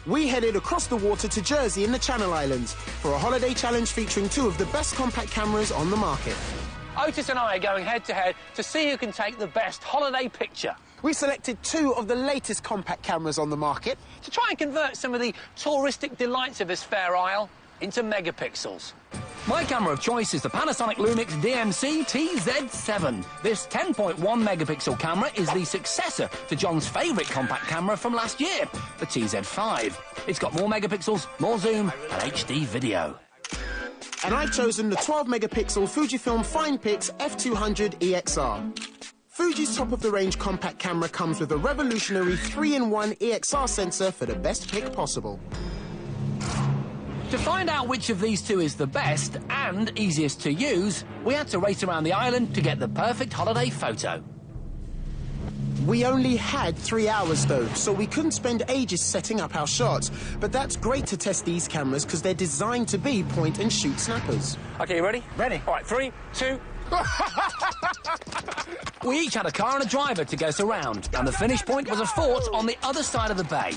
we headed across the water to Jersey in the Channel Islands for a holiday challenge featuring two of the best compact cameras on the market. Otis and I are going head-to-head to see who can take the best holiday picture. We selected two of the latest compact cameras on the market To try and convert some of the touristic delights of this fair isle into megapixels. My camera of choice is the Panasonic DMC-TZ. This 10.1 megapixel camera is the successor to John's favourite compact camera from last year, the TZ5. It's got more megapixels, more zoom and HD video. and I've chosen the 12-megapixel Fujifilm FinePix F200 EXR. Fuji's top-of-the-range compact camera comes with a revolutionary 3-in-1 EXR sensor for the best pic possible. To find out which of these two is the best and easiest to use, we had to race around the island to get the perfect holiday photo. We only had 3 hours, though, so we couldn't spend ages setting up our shots. But that's great to test these cameras because they're designed to be point-and-shoot snappers. OK, you ready? Ready. All right, 3, 2... We each had a car and a driver to get us around, and the finish point was a fort on the other side of the bay.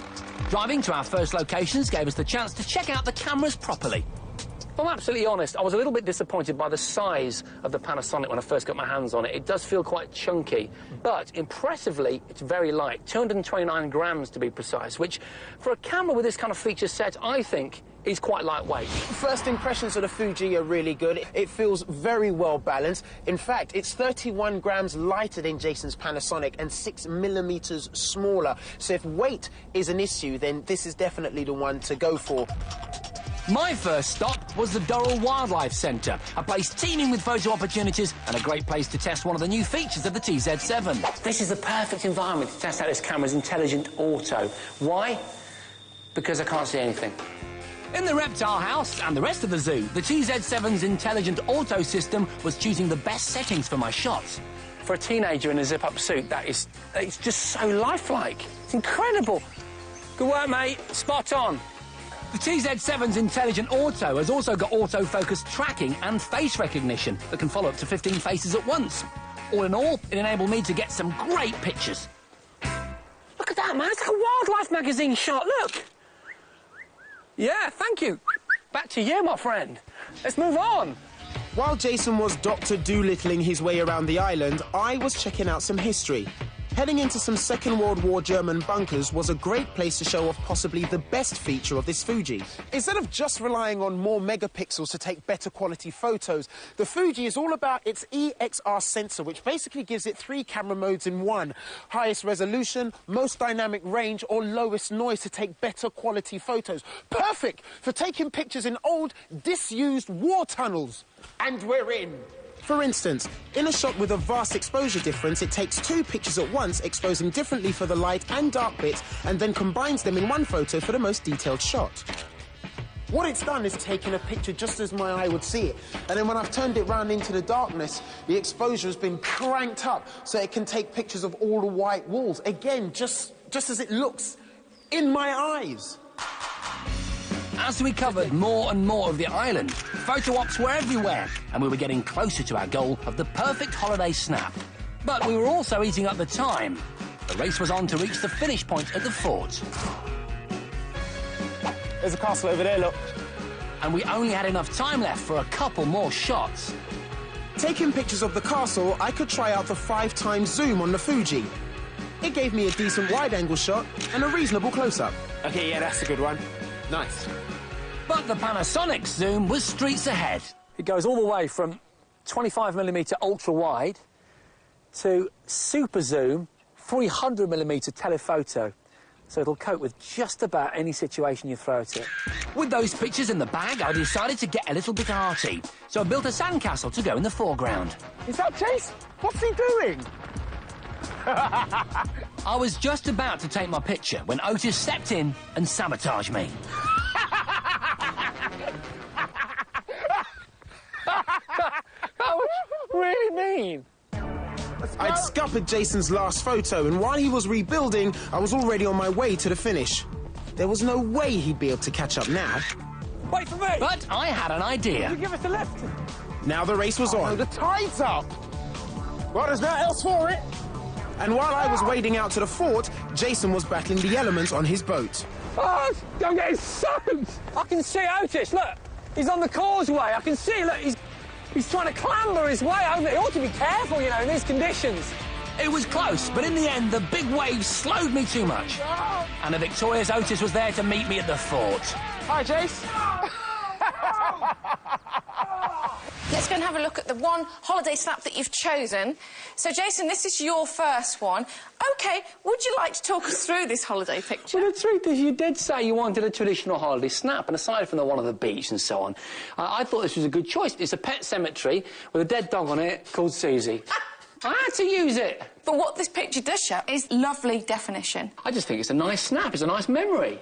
Driving to our first locations gave us the chance to check out the cameras properly. If I'm absolutely honest, I was a little bit disappointed by the size of the Panasonic when I first got my hands on it. It does feel quite chunky, but impressively, it's very light, 229 grams to be precise, which, for a camera with this kind of feature set, I think is quite lightweight. First impressions of the Fuji are really good. It feels very well balanced. In fact, it's 31 grams lighter than Jason's Panasonic and 6 millimeters smaller. So if weight is an issue, then this is definitely the one to go for. My first stop was the Doral Wildlife Centre, a place teeming with photo opportunities and a great place to test one of the new features of the TZ7. This is the perfect environment to test out this camera's intelligent auto. Why? Because I can't see anything. In the reptile house and the rest of the zoo, the TZ7's intelligent auto system was choosing the best settings for my shots. For a teenager in a zip-up suit, it's just so lifelike. It's incredible. Good work, mate. Spot on. The TZ7's intelligent auto has also got autofocus tracking and face recognition that can follow up to 15 faces at once. All in all, it enabled me to get some great pictures. Look at that, man. It's like a wildlife magazine shot. Look. Yeah, thank you. Back to you, my friend. Let's move on. While Jason was Dr. Doolittling his way around the island, I was checking out some history. Heading into some Second World War German bunkers was a great place to show off possibly the best feature of this Fuji. Instead of just relying on more megapixels to take better quality photos, the Fuji is all about its EXR sensor, which basically gives it 3 camera modes in one: highest resolution, most dynamic range, or lowest noise to take better quality photos. Perfect for taking pictures in old, disused war tunnels. And we're in. For instance, in a shot with a vast exposure difference, it takes 2 pictures at once, exposing differently for the light and dark bits, and then combines them in one photo for the most detailed shot. What it's done is taken a picture just as my eye would see it, and then when I've turned it round into the darkness, the exposure has been cranked up so it can take pictures of all the white walls. Again, just as it looks in my eyes. As we covered more and more of the island, photo ops were everywhere, and we were getting closer to our goal of the perfect holiday snap. But we were also eating up the time. The race was on to reach the finish point at the fort. There's a castle over there, look. And we only had enough time left for a couple more shots. Taking pictures of the castle, I could try out the 5x zoom on the Fuji. It gave me a decent wide-angle shot and a reasonable close-up. OK, yeah, that's a good one. Nice. But the Panasonic zoom was streets ahead. It goes all the way from 25mm ultra-wide to super zoom 300mm telephoto. So it'll cope with just about any situation you throw at it. With those pictures in the bag, I decided to get a little bit arty. So I built a sandcastle to go in the foreground. Is that Chase? What's he doing? I was just about to take my picture when Otis stepped in and sabotaged me. That was really mean. I'd scuppered Jason's last photo, and while he was rebuilding, I was already on my way to the finish. There was no way he'd be able to catch up now. Wait for me! But I had an idea. You give us a lift. Now the race was on. The tide's up. Well, there's nothing else for it. And while I was wading out to the fort, Jason was battling the elements on his boat. Oh, I'm getting soaked. I can see Otis, look. He's on the causeway. I can see, look, he's trying to clamber his way over. He ought to be careful, you know, in these conditions. It was close, but in the end, the big waves slowed me too much. And the victorious Otis was there to meet me at the fort. Hi, Jace. Let's go and have a look at the one holiday snap that you've chosen. So, Jason, this is your first one. OK, would you like to talk us through this holiday picture? Well, the truth is, you did say you wanted a traditional holiday snap, and aside from the one on the beach and so on, I thought this was a good choice. It's a pet cemetery with a dead dog on it called Susie. I had to use it. But what this picture does show is lovely definition. I just think it's a nice snap. It's a nice memory.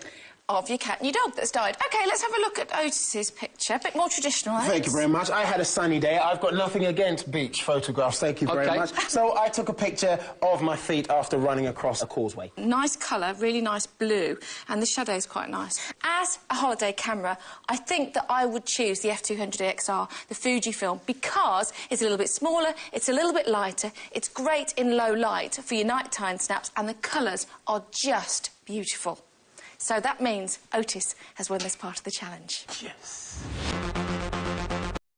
Of your cat and your dog that's died. OK, let's have a look at Otis's picture. A bit more traditional, Otis. Thank you very much. I had a sunny day. I've got nothing against beach photographs. Thank you very much. So I took a picture of my feet after running across a causeway. Nice colour, really nice blue, and the shadow's quite nice. As a holiday camera, I think that I would choose the F200 EXR, the Fujifilm, because it's a little bit smaller, it's a little bit lighter, it's great in low light for your nighttime snaps, and the colours are just beautiful. So that means Otis has won this part of the challenge. Yes.